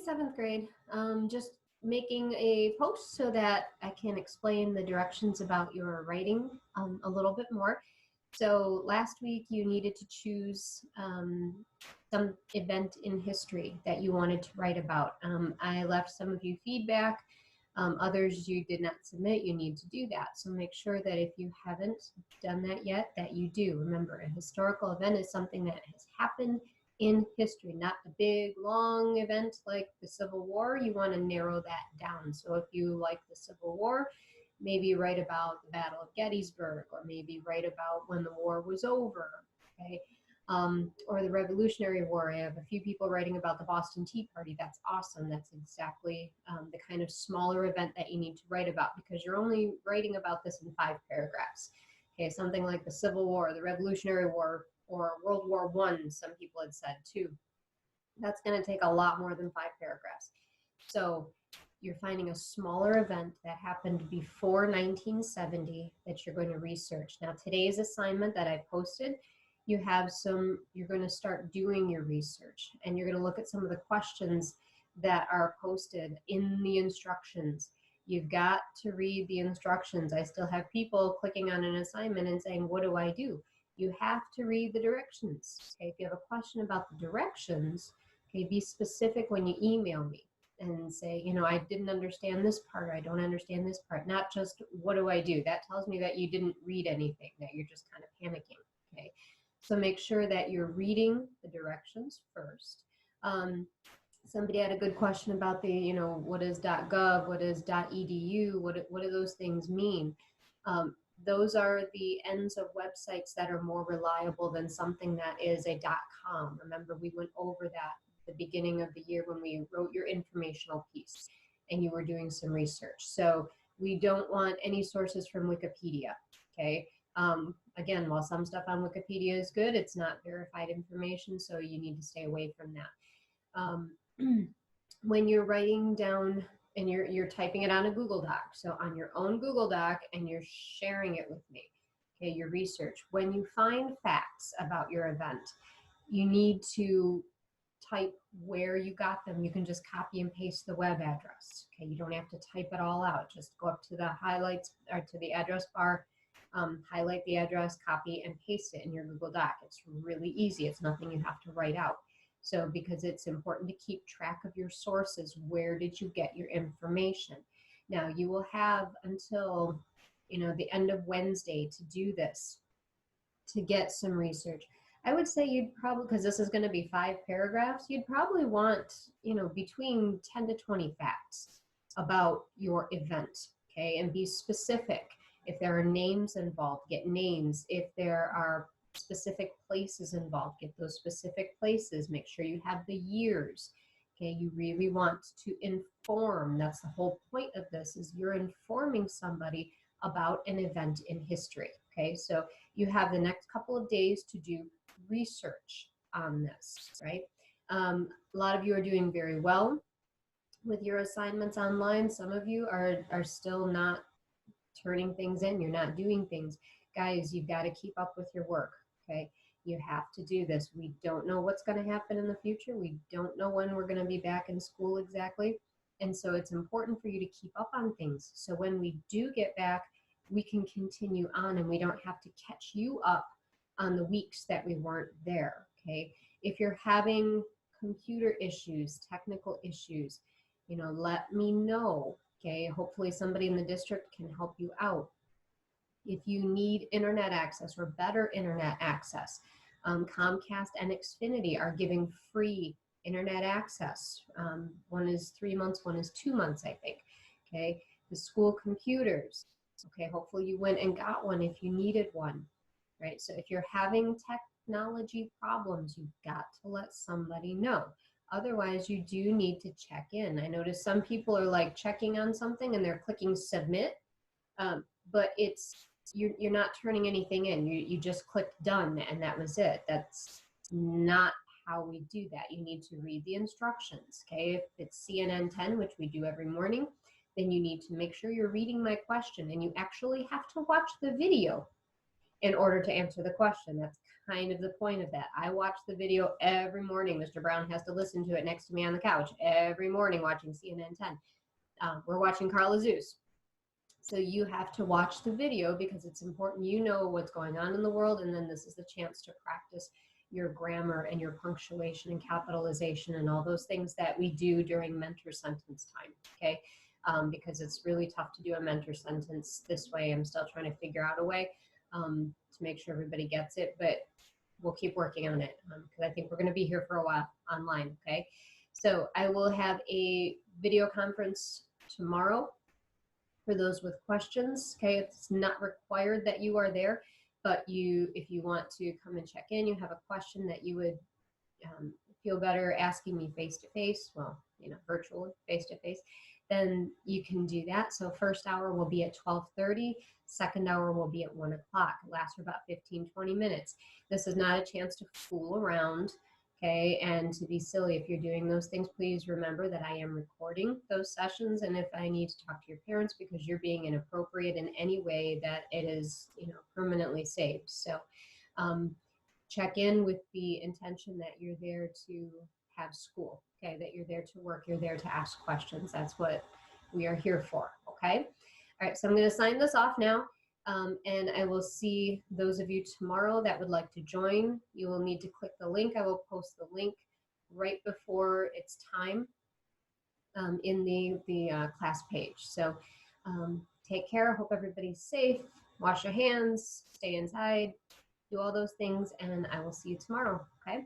seventh grade. Just making a post so that I can explain the directions about your writing a little bit more. So last week you needed to choose some event in history that you wanted to write about. I left some of you feedback. Others you did not submit. You need to do that. So make sure that if you haven't done that yet, that you do. Remember, a historical event is something that has happened in history, not a big, long event like the Civil War. You want to narrow that down. So if you like the Civil War, maybe write about the Battle of Gettysburg, or maybe write about when the war was over, okay? Or the Revolutionary War. I have a few people writing about the Boston Tea Party. That's awesome. That's exactly the kind of smaller event that you need to write about, because you're only writing about this in 5 paragraphs. Okay, something like the Civil War, the Revolutionary War, or World War I, some people had said too. That's going to take a lot more than 5 paragraphs. So you're finding a smaller event that happened before 1970 that you're going to research. Now, today's assignment that I posted, you're going to start doing your research, and you're going to look at some of the questions that are posted in the instructions. You've got to read the instructions. I still have people clicking on an assignment and saying, what do I do? You have to read the directions. Okay, if you have a question about the directions, okay, be specific when you email me and say, you know, I didn't understand this part, or I don't understand this part. Not just, what do I do? That tells me that you didn't read anything, that you're just kind of panicking, okay? So make sure that you're reading the directions first. Somebody had a good question about the, you know, what is .gov, what is .edu, what do those things mean? Those are the ends of websites that are more reliable than something that is a .com. Remember, we went over that at the beginning of the year when we wrote your informational piece and you were doing some research. So we don't want any sources from Wikipedia, okay? Again, while some stuff on Wikipedia is good, it's not verified information, so you need to stay away from that. When you're writing down and you're typing it on a Google Doc, so on your own Google Doc, and you're sharing it with me, okay, your research. When you find facts about your event, you need to type where you got them. You can just copy and paste the web address, okay? You don't have to type it all out. Just go up to the highlights, or to the address bar, highlight the address, copy and paste it in your Google Doc. It's really easy. It's nothing you have to write out. So because it's important to keep track of your sources, where did you get your information? Now you will have until, you know, the end of Wednesday to do this, to get some research. I would say you'd probably, because this is going to be 5 paragraphs, you'd probably want, you know, between 10 to 20 facts about your event, okay? And be specific. If there are names involved, get names. If there are specific places involved, get those specific places. Make sure you have the years, okay? You really want to inform. That's the whole point of this, is you're informing somebody about an event in history, okay? So you have the next couple of days to do research on this, right? A lot of you are doing very well with your assignments online. Some of you are still not turning things in. You're not doing things. Guys, you've got to keep up with your work, okay? You have to do this. We don't know what's going to happen in the future. We don't know when we're going to be back in school exactly. And so it's important for you to keep up on things. So when we do get back, we can continue on and we don't have to catch you up on the weeks that we weren't there, okay? If you're having computer issues, technical issues, you know, let me know, okay? Hopefully somebody in the district can help you out. If you need internet access or better internet access, Comcast and Xfinity are giving free internet access. One is 3 months, one is 2 months, I think, okay? The school computers, okay? Hopefully you went and got one if you needed one, right? So if you're having technology problems, you've got to let somebody know. Otherwise, you do need to check in. I notice some people are like checking on something and they're clicking submit, but you're not turning anything in. You just clicked done and that was it. That's not how we do that. You need to read the instructions, okay? If it's CNN 10, which we do every morning, then you need to make sure you're reading my question, and you actually have to watch the video in order to answer the question. That's kind of the point of that. I watch the video every morning. Mr. Brown has to listen to it next to me on the couch every morning watching CNN 10. We're watching Carla Zeus. So you have to watch the video because it's important you know what's going on in the world, and then this is the chance to practice your grammar and your punctuation and capitalization and all those things that we do during mentor sentence time, okay? Because it's really tough to do a mentor sentence this way. I'm still trying to figure out a way to make sure everybody gets it, but we'll keep working on it because I think we're going to be here for a while online, okay? So I will have a video conference tomorrow for those with questions, okay? It's not required that you are there, but if you want to come and check in, you have a question that you would feel better asking me face-to-face, well, virtual face-to-face, then you can do that. So first hour will be at 12:30, second hour will be at 1 o'clock. It lasts for about 15-20 minutes. This is not a chance to fool around, okay, and to be silly. If you're doing those things, please remember that I am recording those sessions, and if I need to talk to your parents because you're being inappropriate in any way, that it is, permanently saved. So check in with the intention that you're there to have school, okay, that you're there to work, you're there to ask questions. That's what we are here for, okay? All right, so I'm going to sign this off now. And I will see those of you tomorrow that would like to join. You will need to click the link. I will post the link right before it's time in the class page. So take care. Hope everybody's safe. Wash your hands. Stay inside. Do all those things. And I will see you tomorrow. Okay?